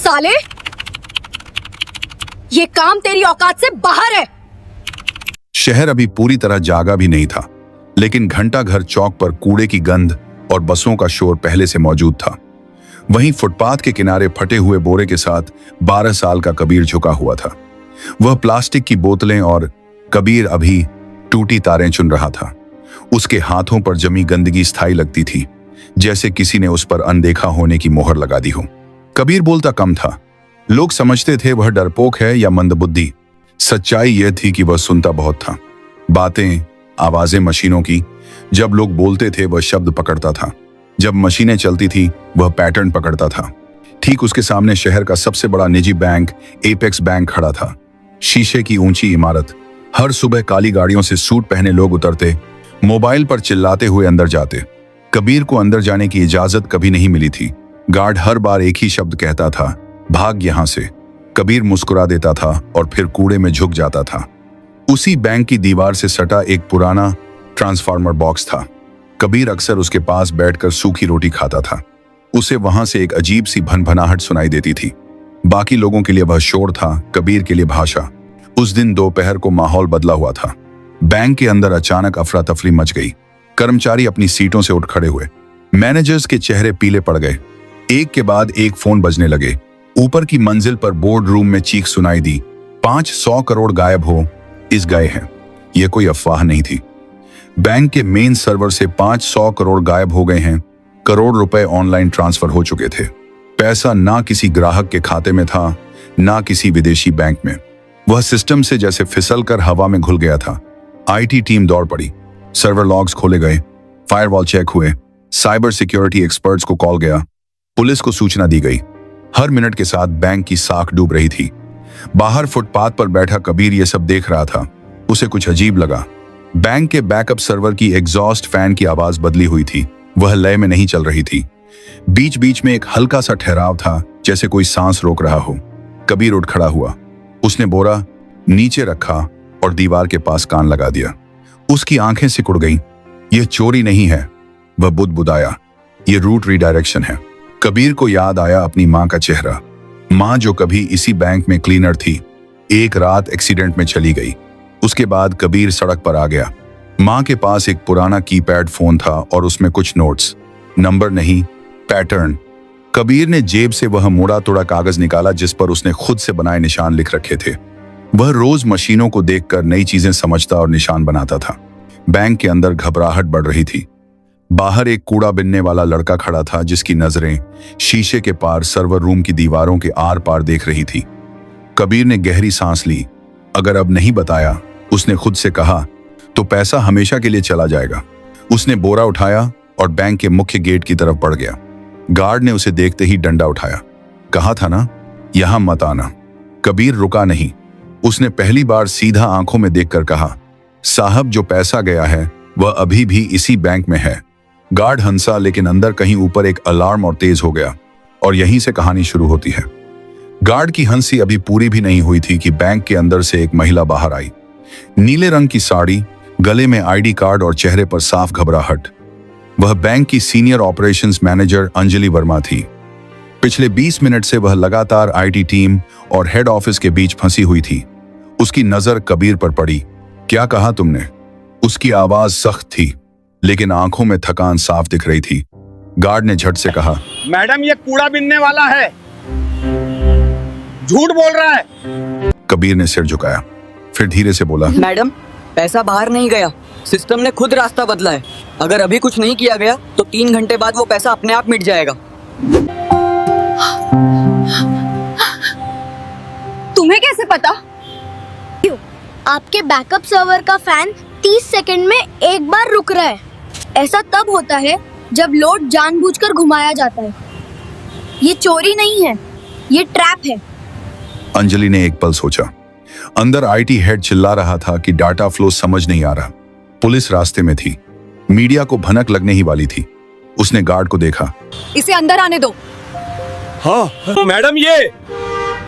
साले, ये काम तेरी औकात से बाहर है। शहर अभी पूरी तरह जागा भी नहीं था, लेकिन घंटा घर चौक पर कूड़े की गंध और बसों का शोर पहले से मौजूद था। वहीं फुटपाथ के किनारे फटे हुए बोरे के साथ 12 साल का कबीर झुका हुआ था। वह प्लास्टिक की बोतलें और कबीर अभी टूटी तारें चुन रहा था। उसके हाथों पर जमी गंदगी स्थायी लगती थी, जैसे किसी ने उस पर अनदेखा होने की मोहर लगा दी हो। कबीर बोलता कम था। लोग समझते थे वह डरपोक है या मंदबुद्धि। सच्चाई यह थी कि वह सुनता बहुत था। बातें, आवाजें मशीनों की। जब लोग बोलते थे वह शब्द पकड़ता था, जब मशीनें चलती थी वह पैटर्न पकड़ता था। ठीक उसके सामने शहर का सबसे बड़ा निजी बैंक एपेक्स बैंक खड़ा था। शीशे की ऊंची इमारत। हर सुबह काली गाड़ियों से सूट पहने लोग उतरते, मोबाइल पर चिल्लाते हुए अंदर जाते। कबीर को अंदर जाने की इजाजत कभी नहीं मिली थी। गार्ड हर बार एक ही शब्द कहता था, भाग यहां से। कबीर मुस्कुरा देता था और फिर कूड़े में झुक जाता था। उसी बैंक की दीवार से सटा एक पुराना ट्रांसफार्मर बॉक्स था। कबीर अक्सर उसके पास बैठकर सूखी रोटी खाता था। उसे वहां से एक अजीब सी भनभनाहट सुनाई देती थी। बाकी लोगों के लिए वह शोर था, कबीर के लिए भाषा। उस दिन दोपहर को माहौल बदला हुआ था। बैंक के अंदर अचानक अफरा तफरी मच गई। कर्मचारी अपनी सीटों से उठ खड़े हुए। मैनेजर्स के चेहरे पीले पड़ गए। एक के बाद एक फोन बजने लगे। ऊपर की मंजिल पर बोर्ड रूम में चीख सुनाई दी, 500 करोड़ गायब हो, इस गए हैं। यह कोई अफवाह नहीं थी। बैंक के मेन सर्वर से 500 करोड़ गायब हो गए हैं। करोड़ रुपए ऑनलाइन ट्रांसफर हो चुके थे। पैसा ना किसी ग्राहक के खाते में था, ना किसी विदेशी बैंक में। वह सिस्टम से जैसे फिसलकर हवा में घुल गया था। आईटी टीम दौड़ पड़ी। सर्वर लॉग्स खोले गए, फायरवॉल चेक हुए, साइबर सिक्योरिटी एक्सपर्ट्स को कॉल गया, पुलिस को सूचना दी गई। हर मिनट के साथ बैंक की साख डूब रही थी। बाहर फुटपाथ पर बैठा कबीर यह सब देख रहा था। उसे कुछ अजीब लगा। बैंक के बैकअप सर्वर की एग्जॉस्ट फैन की आवाज बदली हुई थी। वह लय में नहीं चल रही थी। बीच बीच में एक हल्का सा ठहराव था, जैसे कोई सांस रोक रहा हो। कबीर उठ खड़ा हुआ। उसने बोरा नीचे रखा और दीवार के पास कान लगा दिया। उसकी आंखें सिकुड़ गईं। यह चोरी नहीं है, वह बुदबुदाया, यह रूट रीडायरेक्शन है। कबीर को याद आया अपनी मां का चेहरा। मां जो कभी इसी बैंक में क्लीनर थी, एक रात एक्सीडेंट में चली गई। उसके बाद कबीर सड़क पर आ गया। मां के पास एक पुराना कीपैड फोन था और उसमें कुछ नोट्स, नंबर नहीं, पैटर्न। कबीर ने जेब से वह मुड़ा तोड़ा कागज निकाला जिस पर उसने खुद से बनाए निशान लिख रखे थे। वह रोज मशीनों को देखकर नई चीजें समझता और निशान बनाता था। बैंक के अंदर घबराहट बढ़ रही थी। बाहर एक कूड़ा बिनने वाला लड़का खड़ा था, जिसकी नजरें शीशे के पार सर्वर रूम की दीवारों के आर पार देख रही थी। कबीर ने गहरी सांस ली। अगर अब नहीं बताया, उसने खुद से कहा, तो पैसा हमेशा के लिए चला जाएगा। उसने बोरा उठाया और बैंक के मुख्य गेट की तरफ बढ़ गया। गार्ड ने उसे देखते ही डंडा उठाया। कहा था ना, यहां मत आना। कबीर रुका नहीं। उसने पहली बार सीधा आंखों में देखकर कहा, साहब जो पैसा गया है वह अभी भी इसी बैंक में है। गार्ड हंसा, लेकिन अंदर कहीं ऊपर एक अलार्म और तेज हो गया। और यहीं से कहानी शुरू होती है। गार्ड की हंसी अभी पूरी भी नहीं हुई थी कि बैंक के अंदर से एक महिला बाहर आई। नीले रंग की साड़ी, गले में आईडी कार्ड और चेहरे पर साफ घबराहट। वह बैंक की senior operations manager Anjali Verma थी। पिछले 20 मिनट से वह लगातार आईटी टीम और हेड ऑफिस के बीच फंसी हुई थी। उसकी नजर कबीर पर पड़ी। क्या कहा तुमने? उसकी आवाज सख्त थी, लेकिन आंखों में थकान साफ दिख रही थी। गार्ड ने झट से कहा, मैडम ये कूड़ा बिनने वाला है, झूठ बोल रहा है। कबीर ने सिर झुकाया, फिर धीरे से बोला, मैडम पैसा बाहर नहीं गया, सिस्टम ने खुद रास्ता बदला है। अगर अभी कुछ नहीं किया गया तो 3 घंटे बाद वो पैसा अपने आप मिट जाएगा। तुम्हें कैसे पता? आपके बैकअप सर्वर का फैन 30 सेकंड में एक बार रुक रहा है। ऐसा तब होता है जब लोड जानबूझकर घुमाया जाता है। ये चोरी नहीं है, ये ट्रैप है। अंजलि ने एक पल सोचा। अंदर आईटी हेड चिल्ला रहा था कि डाटा फ्लो समझ नहीं आ रहा। पुलिस रास्ते में थी। मीडिया को भनक लगने ही वाली थी। उसने गार्ड को देखा। इसे अंदर आने दो। हाँ मैडम, ये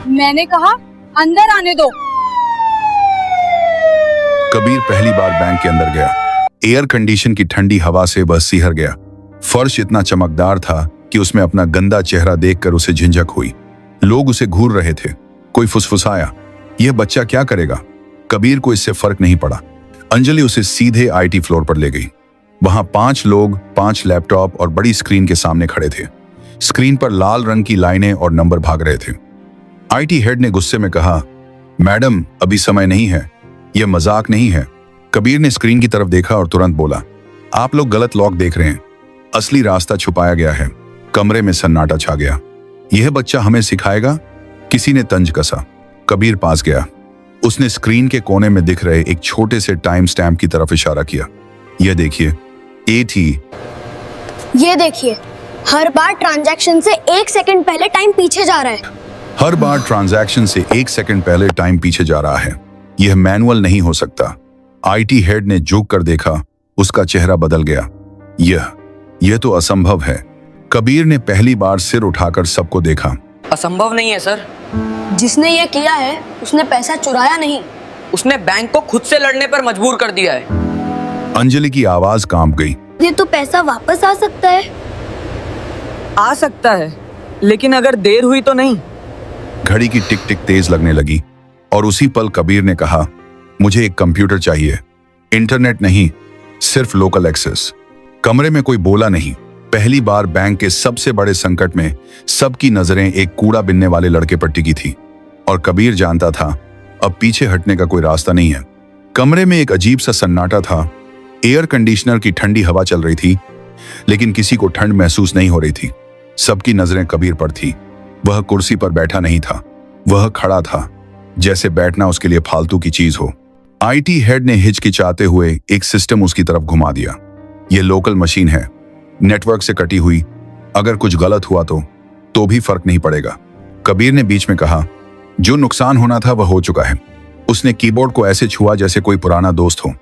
मैंने कहा अंदर आने दो। कबीर पहली बार बैंक के अंदर गया। एयर कंडीशन की ठंडी हवा से वह सिहर गया। फर्श इतना चमकदार था कि उसमें अपना गंदा चेहरा देखकर उसे झिंझक हुई। लोग उसे घूर रहे थे। कोई फुसफुसाया, यह बच्चा क्या करेगा? कबीर को इससे फर्क नहीं पड़ा। अंजलि उसे सीधे आईटी फ्लोर पर ले गई। वहां 5 लोग 5 लैपटॉप और बड़ी स्क्रीन के सामने खड़े थे। स्क्रीन पर लाल रंग की लाइनें और नंबर भाग रहे थे। आईटी हेड ने गुस्से में कहा, मैडम अभी समय नहीं है, यह मजाक नहीं है। कबीर ने स्क्रीन की तरफ देखा और तुरंत बोला, आप लोग गलत लॉक देख रहे हैं, असली रास्ता छुपाया गया है। कमरे में सन्नाटा छा गया। यह बच्चा हमें सिखाएगा? किसी ने तंज कसा। कबीर पास गया। उसने स्क्रीन के कोने में दिख रहे एक छोटे से टाइम स्टैम्प की तरफ इशारा किया। यह देखिए, 8 ही। ये देखिए, हर बार ट्रांजैक्शन से 1 सेकंड पहले टाइम पीछे जा रहा है। हर बार ट्रांजैक्शन से 1 सेकंड पहले टाइम पीछे जा रहा है। यह मैनुअल नहीं हो सकता। आईटी हेड ने झुक कर देखा। उसका चेहरा बदल गया। यह तो असंभव है। कबीर ने पहली बार सिर उठाकर सबको देखा। असंभव नहीं है सर। जिसने ये किया है उसने पैसा चुराया नहीं, उसने बैंक को खुद से लड़ने पर मजबूर कर दिया है। अंजलि की आवाज कांप गई। ये तो पैसा वापस आ सकता है। आ सकता है, लेकिन अगर देर हुई तो नहीं। घड़ी की टिक टिक तेज लगने लगी और उसी पल कबीर ने कहा, मुझे एक कंप्यूटर चाहिए, इंटरनेट नहीं, सिर्फ लोकल एक्सेस। कमरे में कोई बोला नहीं। पहली बार बैंक के सबसे बड़े संकट में सबकी नजरें एक कूड़ा बिनने वाले लड़के पर टिकी थी और कबीर जानता था अब पीछे हटने का कोई रास्ता नहीं है। कमरे में एक अजीब सा सन्नाटा था। एयर कंडीशनर की ठंडी हवा चल रही थी, लेकिन किसी को ठंड महसूस नहीं हो रही थी। सबकी नजरें कबीर पर थी। वह कुर्सी पर बैठा नहीं था, वह खड़ा था, जैसे बैठना उसके लिए फालतू की चीज हो। आईटी हेड ने हिचकिचाते हुए एक सिस्टम उसकी तरफ घुमा दिया। यह लोकल मशीन है, नेटवर्क से कटी हुई। अगर कुछ गलत हुआ तो भी फर्क नहीं पड़ेगा। कबीर ने बीच में कहा, जो नुकसान होना था वह हो चुका है। उसने कीबोर्ड को ऐसे छुआ जैसे कोई पुराना दोस्त हो।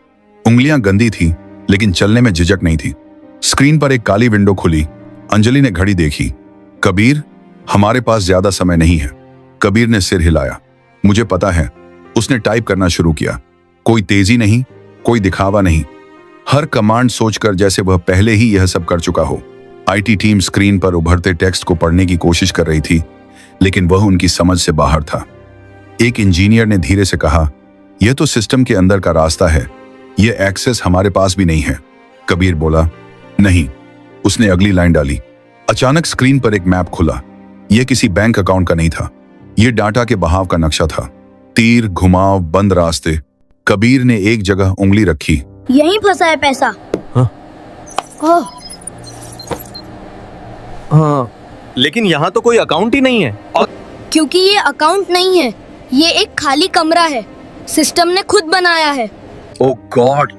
उंगलियां गंदी थी, लेकिन चलने में झिझक नहीं थी। स्क्रीन पर एक काली विंडो खुली। अंजलि ने घड़ी देखी। कबीर, हमारे पास ज्यादा समय नहीं है। कबीर ने सिर हिलाया। मुझे पता है। उसने टाइप करना शुरू किया। कोई तेजी नहीं, कोई दिखावा नहीं। हर कमांड सोचकर जैसे वह पहले ही यह सब कर चुका हो। आईटी टीम स्क्रीन पर उभरते टेक्स्ट को पढ़ने की कोशिश कर रही थी, लेकिन वह उनकी समझ से बाहर था। एक इंजीनियर ने धीरे से कहा, यह तो सिस्टम के अंदर का रास्ता है, यह एक्सेस हमारे पास भी नहीं है। कबीर बोला, नहीं। उसने अगली लाइन डाली। अचानक स्क्रीन पर एक मैप खुला। यह किसी बैंक अकाउंट का नहीं था, यह डाटा के बहाव का नक्शा था। तीर, घुमाव, बंद रास्ते। कबीर ने एक जगह उंगली रखी। यहीं फंसा है पैसा। ओह, हाँ, लेकिन यहाँ तो कोई अकाउंट ही नहीं है। और क्योंकि ये अकाउंट नहीं है, ये एक खाली कमरा है। सिस्टम ने खुद बनाया है। ओह गॉड,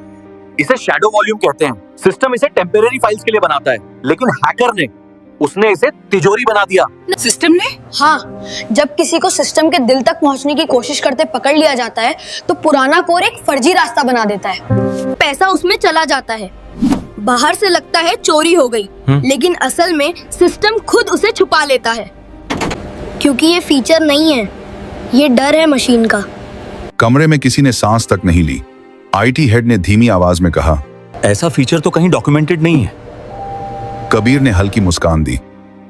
इसे शैडो वॉल्यूम कहते हैं। सिस्टम इसे टेम्परेरी फाइल्स के लिए बनाता है, लेकिन हैकर उसने इसे तिजोरी बना दिया। सिस्टम ने? हाँ, जब किसी को सिस्टम के दिल तक पहुंचने की कोशिश करते पकड़ लिया जाता है तो पुराना कोर एक फर्जी रास्ता बना देता है। पैसा उसमें चला जाता है। बाहर से लगता है चोरी हो गई, लेकिन असल में सिस्टम खुद उसे छुपा लेता है। क्योंकि ये फीचर नहीं है, ये डर है मशीन का। कमरे में किसी ने सांस तक नहीं ली। आईटी हेड ने धीमी आवाज में कहा, ऐसा फीचर तो कहीं डॉक्यूमेंटेड नहीं है। कबीर ने हल्की मुस्कान दी।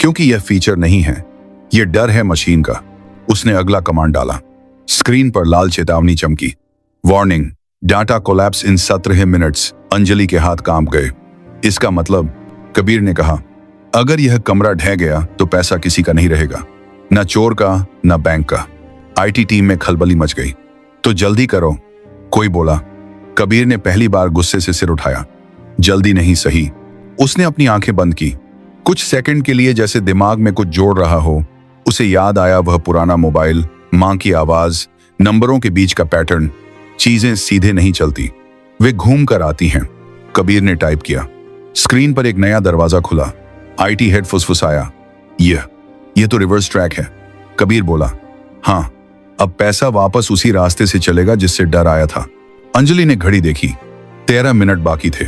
क्योंकि यह फीचर नहीं है, यह डर है मशीन का। उसने अगला कमांड डाला। स्क्रीन पर लाल चेतावनी चमकी। वार्निंग, डाटा कोलैप्स इन 17 मिनट्स। अंजलि के हाथ कांप गए। इसका मतलब, कबीर ने कहा, अगर यह कमरा ढह गया तो पैसा किसी का नहीं रहेगा, न चोर का न बैंक का। आईटी टीम में खलबली मच गई। तो जल्दी करो, कोई बोला। कबीर ने पहली बार गुस्से से सिर उठाया। जल्दी नहीं सही। उसने अपनी आंखें बंद की। कुछ सेकंड के लिए जैसे दिमाग में कुछ जोड़ रहा हो। उसे याद आया वह पुराना मोबाइल, मां की आवाज, नंबरों के बीच का पैटर्न। चीजें सीधे नहीं चलती, वे घूम कर आती हैं। कबीर ने टाइप किया। स्क्रीन पर एक नया दरवाजा खुला। आईटी हेड फुसफुसाया, यह तो रिवर्स ट्रैक है। कबीर बोला, हाँ, अब पैसा वापस उसी रास्ते से चलेगा जिससे डर आया था। अंजलि ने घड़ी देखी। 13 मिनट बाकी थे।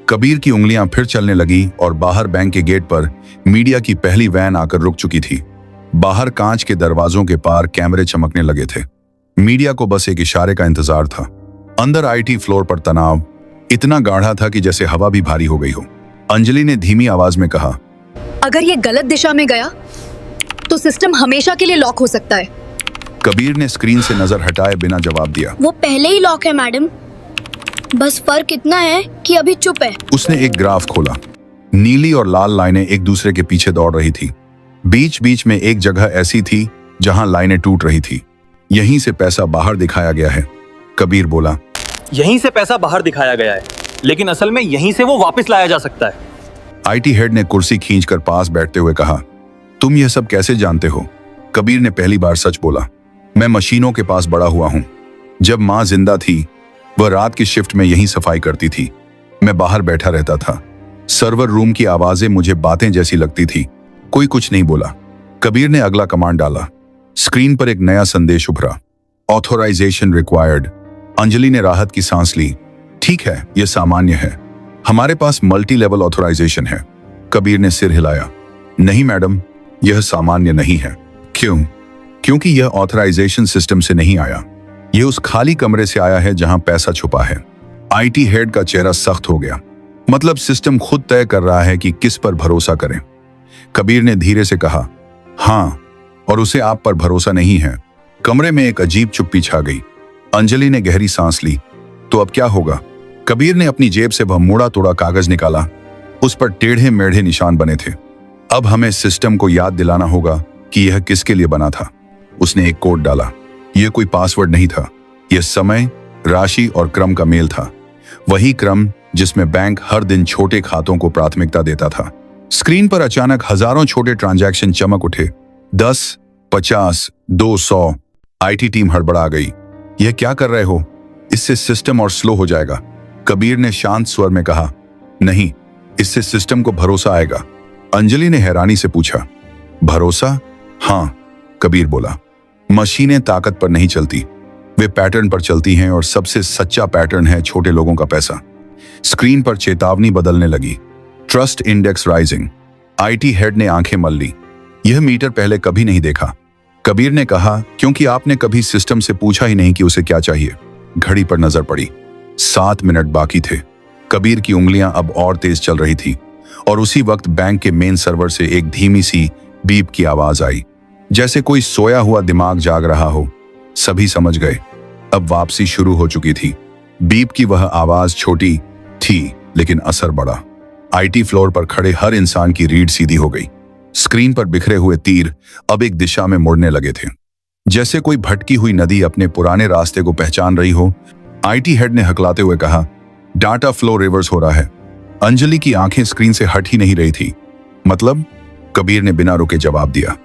कबीर की उंगलियां फिर चलने लगी और बाहर बैंक के गेट पर मीडिया की पहली वैन आकर रुक चुकी थी। बाहर कांच के दरवाजों के पार कैमरे चमकने लगे थे। मीडिया को बस एक इशारे का इंतजार था। अंदर आईटी फ्लोर पर तनाव इतना गाढ़ा था कि जैसे हवा भी भारी हो गई हो। अंजलि ने धीमी आवाज में कहा, अगर ये गलत दिशा में गया तो सिस्टम हमेशा के लिए लॉक हो सकता है। कबीर ने स्क्रीन से नजर हटाए बिना जवाब दिया। वो पहले ही लॉक है मैडम, बस फर्क इतना है कि अभी चुप है। उसने एक ग्राफ खोला। नीली और लाल लाइनें एक दूसरे के पीछे दौड़ रही थी। बीच बीच में एक जगह ऐसी थी जहां लाइनें टूट रही थी। यहीं से पैसा बाहर दिखाया गया है। कबीर बोला, यहीं से पैसा बाहर दिखाया गया है, लेकिन असल में यहीं से वो वापस लाया जा सकता है। आईटी हेड ने कुर्सी खींचकर पास बैठते हुए कहा, तुम यह सब कैसे जानते हो? कबीर ने पहली बार सच बोला, मैं मशीनों के पास बड़ा हुआ हूं। जब माँ जिंदा थी, वह रात की शिफ्ट में यहीं सफाई करती थी। मैं बाहर बैठा रहता था। सर्वर रूम की आवाजें मुझे बातें जैसी लगती थी। कोई कुछ नहीं बोला। कबीर ने अगला कमांड डाला। स्क्रीन पर एक नया संदेश उभरा, ऑथोराइजेशन रिक्वायर्ड। अंजलि ने राहत की सांस ली। ठीक है, यह सामान्य है, हमारे पास मल्टी लेवल ऑथोराइजेशन है। कबीर ने सिर हिलाया। नहीं मैडम, यह सामान्य नहीं है। क्यों? क्योंकि यह ऑथराइजेशन सिस्टम से नहीं आया। यह उस खाली कमरे से आया है जहां पैसा छुपा है। आईटी हेड का चेहरा सख्त हो गया। मतलब सिस्टम खुद तय कर रहा है कि किस पर भरोसा करें। कबीर ने धीरे से कहा, हाँ, और उसे आप पर भरोसा नहीं है। कमरे में एक अजीब चुप्पी छा गई। अंजलि ने गहरी सांस ली। तो अब क्या होगा? कबीर ने अपनी जेब से वह मुड़ा तोड़ा कागज निकाला। उस पर टेढ़े मेढ़े निशान बने थे। अब हमें सिस्टम को याद दिलाना होगा कि यह किसके लिए बना था। उसने एक कोड डाला। यह कोई पासवर्ड नहीं था। यह समय, राशि और क्रम का मेल था। वही क्रम जिसमें बैंक हर दिन छोटे खातों को प्राथमिकता देता था। स्क्रीन पर अचानक हजारों छोटे ट्रांजैक्शन चमक उठे। 10, 50, 200। आईटी टीम हड़बड़ा गई। यह क्या कर रहे हो? इससे सिस्टम और स्लो हो जाएगा। कबीर ने शांत स्वर में कहा, नहीं, इससे सिस्टम को भरोसा आएगा। अंजलि ने हैरानी से पूछा, भरोसा? हाँ, कबीर बोला। मशीनें ताकत पर नहीं चलती, वे पैटर्न पर चलती हैं, और सबसे सच्चा पैटर्न है छोटे लोगों का पैसा। स्क्रीन पर चेतावनी बदलने लगी। Trust index rising. IT head ने आंखें मल ली। यह मीटर पहले कभी नहीं देखा। कबीर ने कहा, क्योंकि आपने कभी सिस्टम से पूछा ही नहीं कि उसे क्या चाहिए। घड़ी पर नजर पड़ी। 7 मिनट बाकी थे। कबीर की उंगलियां अब और तेज चल रही थी, और उसी वक्त बैंक के मेन सर्वर से एक धीमी सी बीप की आवाज आई, जैसे कोई सोया हुआ दिमाग जाग रहा हो। सभी समझ गए, अब वापसी शुरू हो चुकी थी। बीप की वह आवाज छोटी थी, लेकिन असर बड़ा। आईटी फ्लोर पर खड़े हर इंसान की रीढ़ सीधी हो गई। स्क्रीन पर बिखरे हुए तीर अब एक दिशा में मुड़ने लगे थे, जैसे कोई भटकी हुई नदी अपने पुराने रास्ते को पहचान रही हो। आईटी हेड ने हकलाते हुए कहा, डाटा फ्लो रिवर्स हो रहा है। अंजलि की आंखें स्क्रीन से हट ही नहीं रही थी। मतलब? कबीर ने बिना रुके जवाब दिया,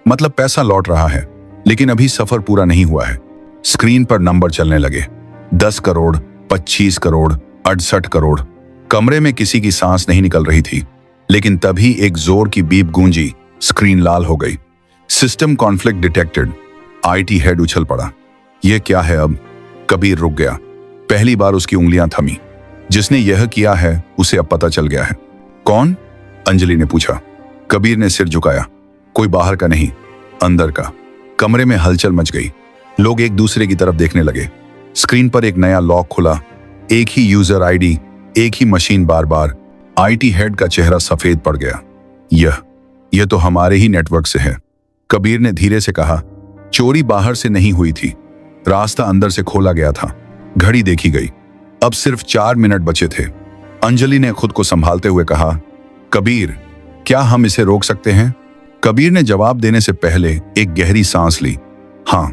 मतलब पैसा लौट रहा है, लेकिन अभी सफर पूरा नहीं हुआ है। स्क्रीन पर नंबर चलने लगे। 10 करोड़, 25 करोड़, 68 करोड़। कमरे में किसी की सांस नहीं निकल रही थी, लेकिन तभी एक जोर की बीप गूंजी। स्क्रीन लाल हो गई। System conflict detected. IT head उछल पड़ा। यह क्या है अब? कबीर रुक गया। पहली बार उसकी उंगलियां थमी। जिसने यह किया है उसे अब पता चल गया है। कौन? अंजलि ने पूछा। कबीर ने सिर झुकाया। कोई बाहर का नहीं, अंदर का। कमरे में हलचल मच गई। लोग एक दूसरे की तरफ देखने लगे। स्क्रीन पर एक नया लॉक खुला। एक ही यूजर आईडी, एक ही मशीन। बार बार आईटी हेड का चेहरा सफेद पड़ गया। यह तो हमारे ही नेटवर्क से है। कबीर ने धीरे से कहा, चोरी बाहर से नहीं हुई थी, रास्ता अंदर से खोला गया था। घड़ी देखी गई। अब सिर्फ 4 मिनट बचे थे। अंजलि ने खुद को संभालते हुए कहा, कबीर, क्या हम इसे रोक सकते हैं? कबीर ने जवाब देने से पहले एक गहरी सांस ली। हाँ,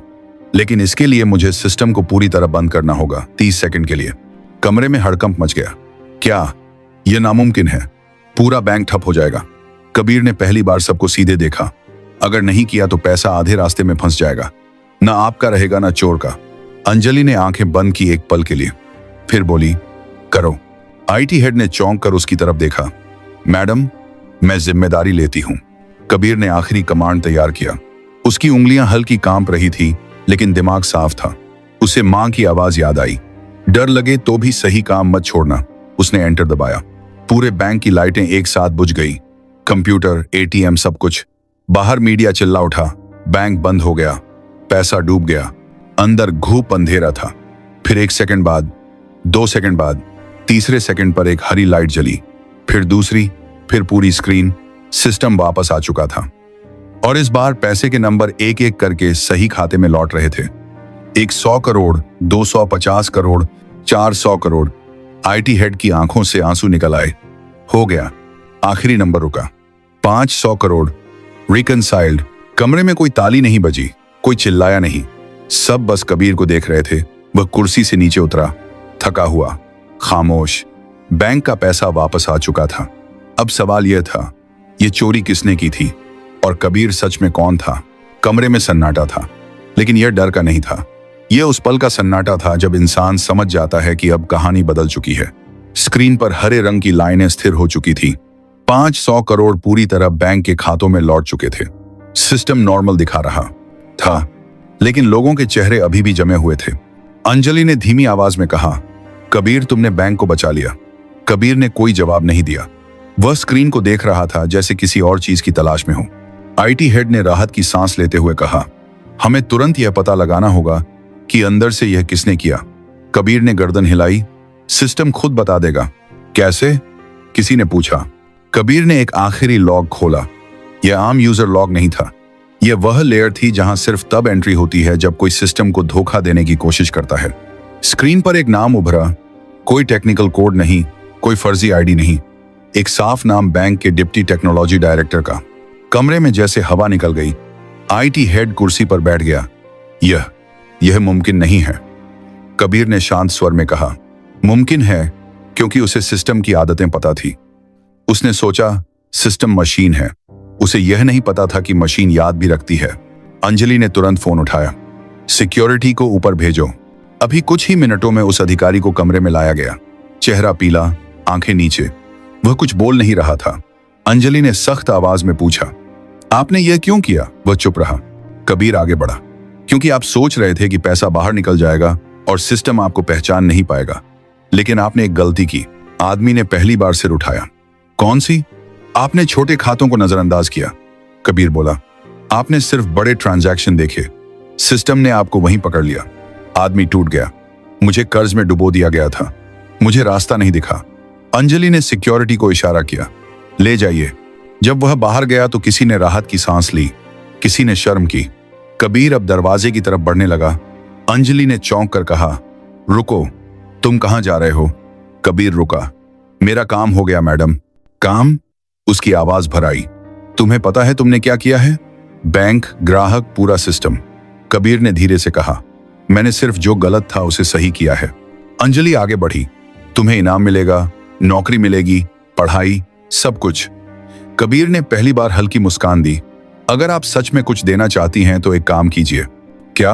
लेकिन इसके लिए मुझे सिस्टम को पूरी तरह बंद करना होगा, 30 सेकंड के लिए। कमरे में हड़कंप मच गया। क्या यह नामुमकिन है? पूरा बैंक ठप हो जाएगा। कबीर ने पहली बार सबको सीधे देखा। अगर नहीं किया तो पैसा आधे रास्ते में फंस जाएगा। ना आपका रहेगा ना चोर का। अंजलि ने आंखें बंद की एक पल के लिए, फिर बोली, करो। आईटी हेड ने चौंक कर उसकी तरफ देखा। मैडम, मैं जिम्मेदारी लेती हूं। कबीर ने आखिरी कमांड तैयार किया। उसकी उंगलियां हल्की कांप रही थी, लेकिन दिमाग साफ था। उसे मां की आवाज याद आई, डर लगे तो भी सही काम मत छोड़ना। उसने एंटर दबाया। पूरे बैंक की लाइटें एक साथ बुझ गई। कंप्यूटर, एटीएम, सब कुछ। बाहर मीडिया चिल्ला उठा। बैंक बंद हो गया, पैसा डूब गया। अंदर घूप अंधेरा था। फिर 1 सेकंड बाद, 2 सेकंड बाद, तीसरे सेकंड पर एक हरी लाइट जली, फिर दूसरी, फिर पूरी स्क्रीन। सिस्टम वापस आ चुका था। और इस बार पैसे के नंबर एक एक करके सही खाते में लौट रहे थे। 100 करोड़, 250 करोड़, 400 करोड़। आईटी हेड की आंखों से आंसू निकल आए। हो गया, आखिरी नंबर रुका। 500 करोड़। रिकनसाइल्ड। कमरे में कोई ताली नहीं बजी, कोई चिल्लाया नहीं। सब बस कबीर को देख रहे थे। वह कुर्सी से नीचे उतरा, थका हुआ, खामोश। बैंक का पैसा वापस आ चुका था। अब सवाल यह था, यह चोरी किसने की थी और कबीर सच में कौन था? कमरे में सन्नाटा था, लेकिन यह डर का नहीं था। यह उस पल का सन्नाटा था जब इंसान समझ जाता है कि अब कहानी बदल चुकी है। स्क्रीन पर हरे रंग की लाइनें स्थिर हो चुकी थी। 500 करोड़ पूरी तरह बैंक के खातों में लौट चुके थे। सिस्टम नॉर्मल दिखा रहा था, लेकिन लोगों के चेहरे अभी भी जमे हुए थे। अंजलि ने धीमी आवाज में कहा, कबीर, तुमने बैंक को बचा लिया। कबीर ने कोई जवाब नहीं दिया। वह स्क्रीन को देख रहा था जैसे किसी और चीज की तलाश में हो। आईटी हेड ने राहत की सांस लेते हुए कहा, हमें तुरंत यह पता लगाना होगा कि अंदर से यह किसने किया। कबीर ने गर्दन हिलाई। सिस्टम खुद बता देगा। कैसे? किसी ने पूछा। कबीर ने एक आखिरी लॉग खोला। यह आम यूजर लॉग नहीं था। यह वह लेयर थी जहां सिर्फ तब एंट्री होती है जब कोई सिस्टम को धोखा देने की कोशिश करता है। स्क्रीन पर एक नाम उभरा। कोई टेक्निकल कोड नहीं, कोई फर्जी आईडी नहीं, एक साफ नाम बैंक के डिप्टी टेक्नोलॉजी डायरेक्टर का। कमरे में जैसे हवा निकल गई। आईटी हेड कुर्सी पर बैठ गया। यह मुमकिन नहीं है, कबीर ने शांत स्वर में कहा। मुमकिन है क्योंकि उसे सिस्टम की आदतें पता थी। उसने सोचा, सिस्टम मशीन है। उसे यह नहीं पता था कि मशीन याद भी रखती है। अंजलि ने तुरंत फोन उठाया। सिक्योरिटी को ऊपर भेजो। अभी कुछ ही मिनटों में उस अधिकारी को कमरे में लाया गया। चेहरा पीला, आंखें नीचे। वह कुछ बोल नहीं रहा था। अंजलि ने सख्त आवाज में पूछा, आपने यह क्यों किया? वह चुप रहा। कबीर आगे बढ़ा, क्योंकि आप सोच रहे थे कि पैसा बाहर निकल जाएगा और सिस्टम आपको पहचान नहीं पाएगा। लेकिन आपने एक गलती की। आदमी ने पहली बार सिर उठाया। कौन सी? आपने छोटे खातों को नजरअंदाज किया। कबीर बोला, आपने सिर्फ बड़े ट्रांजैक्शन देखे। सिस्टम ने आपको वहीं पकड़ लिया। आदमी टूट गया। मुझे कर्ज में डुबो दिया गया था। मुझे रास्ता नहीं दिखा। अंजलि ने सिक्योरिटी को इशारा किया, ले जाइए। जब वह बाहर गया तो किसी ने राहत की सांस ली, किसी ने शर्म की। कबीर अब दरवाजे की तरफ बढ़ने लगा। अंजलि ने चौंक कर कहा, रुको, तुम कहां जा रहे हो? कबीर रुका। मेरा काम हो गया मैडम। काम? उसकी आवाज भर आई। तुम्हें पता है तुमने क्या किया है? बैंक, ग्राहक, पूरा सिस्टम। कबीर ने धीरे से कहा, मैंने सिर्फ जो गलत था उसे सही किया है। अंजलि आगे बढ़ी। तुम्हें इनाम मिलेगा, नौकरी मिलेगी, पढ़ाई, सब कुछ। कबीर ने पहली बार हल्की मुस्कान दी। अगर आप सच में कुछ देना चाहती हैं तो एक काम कीजिए। क्या?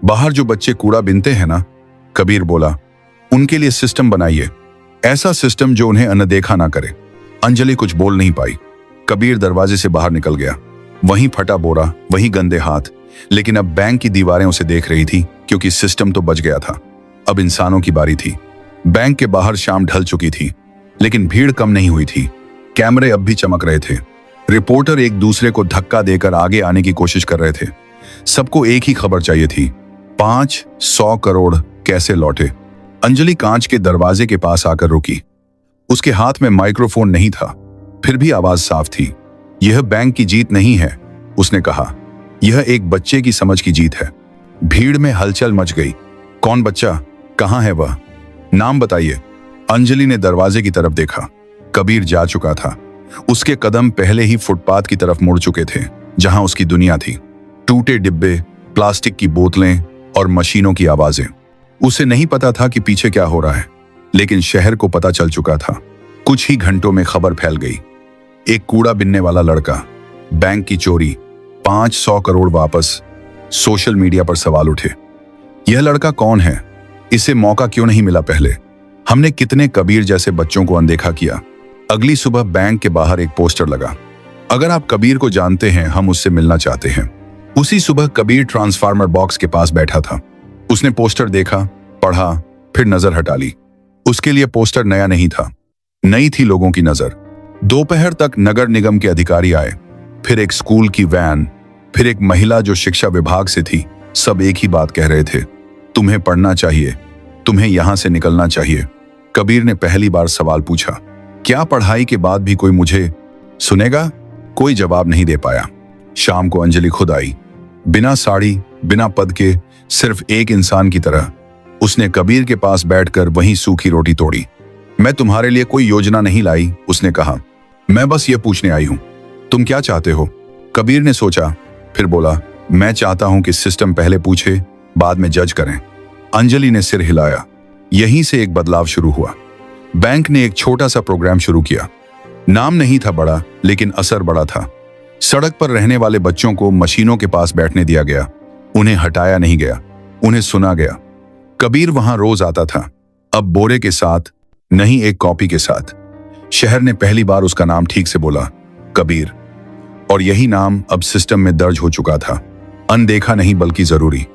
बाहर जो बच्चे कूड़ा बीनते हैं ना, कबीर बोला, उनके लिए सिस्टम बनाइए। ऐसा सिस्टम जो उन्हें अनदेखा ना करे। अंजलि कुछ बोल नहीं पाई। कबीर दरवाजे से बाहर निकल गया। वहीं फटा बोरा, वहीं गंदे हाथ। लेकिन अब बैंक की दीवारें उसे देख रही थी, क्योंकि सिस्टम तो बच गया था। अब इंसानों की बारी थी। बैंक के बाहर शाम ढल चुकी थी, लेकिन भीड़ कम नहीं हुई थी। कैमरे अब भी चमक रहे थे। रिपोर्टर एक दूसरे को धक्का देकर आगे आने की कोशिश कर रहे थे। सबको एक ही खबर चाहिए थी, 500 करोड़ कैसे लौटे। अंजलि कांच के दरवाजे के पास आकर रुकी। उसके हाथ में माइक्रोफोन नहीं था, फिर भी आवाज साफ थी। यह बैंक की जीत नहीं है, उसने कहा, यह एक बच्चे की समझ की जीत है। भीड़ में हलचल मच गई। कौन बच्चा? कहां है वह? नाम बताइए। अंजलि ने दरवाजे की तरफ देखा। कबीर जा चुका था। उसके कदम पहले ही फुटपाथ की तरफ मुड़ चुके थे, जहां उसकी दुनिया थी। टूटे डिब्बे, प्लास्टिक की बोतलें और मशीनों की आवाजें। उसे नहीं पता था कि पीछे क्या हो रहा है, लेकिन शहर को पता चल चुका था। कुछ ही घंटों में खबर फैल गई। एक कूड़ा बिनने वाला लड़का, बैंक की चोरी, 500 करोड़ वापस। सोशल मीडिया पर सवाल उठे, यह लड़का कौन है? इसे मौका क्यों नहीं मिला पहले? हमने कितने कबीर जैसे बच्चों को अनदेखा किया। अगली सुबह बैंक के बाहर एक पोस्टर लगा, अगर आप कबीर को जानते हैं, हम उससे मिलना चाहते हैं। उसी सुबह कबीर ट्रांसफार्मर बॉक्स के पास बैठा था। उसने पोस्टर देखा, पढ़ा, फिर नजर हटा ली। उसके लिए पोस्टर नया नहीं था, नई थी लोगों की नजर। दोपहर तक नगर निगम के अधिकारी आए, फिर एक स्कूल की वैन, फिर एक महिला जो शिक्षा विभाग से थी। सब एक ही बात कह रहे थे, तुम्हें पढ़ना चाहिए, तुम्हें यहां से निकलना चाहिए। कबीर ने पहली बार सवाल पूछा, क्या पढ़ाई के बाद भी कोई मुझे सुनेगा? कोई जवाब नहीं दे पाया। शाम को अंजलि खुद आई, बिना साड़ी, बिना पद के, सिर्फ एक इंसान की तरह। उसने कबीर के पास बैठकर वहीं सूखी रोटी तोड़ी। मैं तुम्हारे लिए कोई योजना नहीं लाई, उसने कहा। मैं बस ये पूछने आई हूं, तुम क्या चाहते हो? कबीर ने सोचा, फिर बोला, मैं चाहता हूं कि सिस्टम पहले पूछे, बाद में जज करें। अंजलि ने सिर हिलाया। यहीं से एक बदलाव शुरू हुआ। बैंक ने एक छोटा सा प्रोग्राम शुरू किया। नाम नहीं था बड़ा, लेकिन असर बड़ा था। सड़क पर रहने वाले बच्चों को मशीनों के पास बैठने दिया गया। उन्हें हटाया नहीं गया, उन्हें सुना गया। कबीर वहां रोज आता था, अब बोरे के साथ, नहीं एक कॉपी के साथ। शहर ने पहली बार उसका नाम ठीक से बोला, कबीर। और यही नाम अब सिस्टम में दर्ज हो चुका था, अनदेखा नहीं बल्कि जरूरी।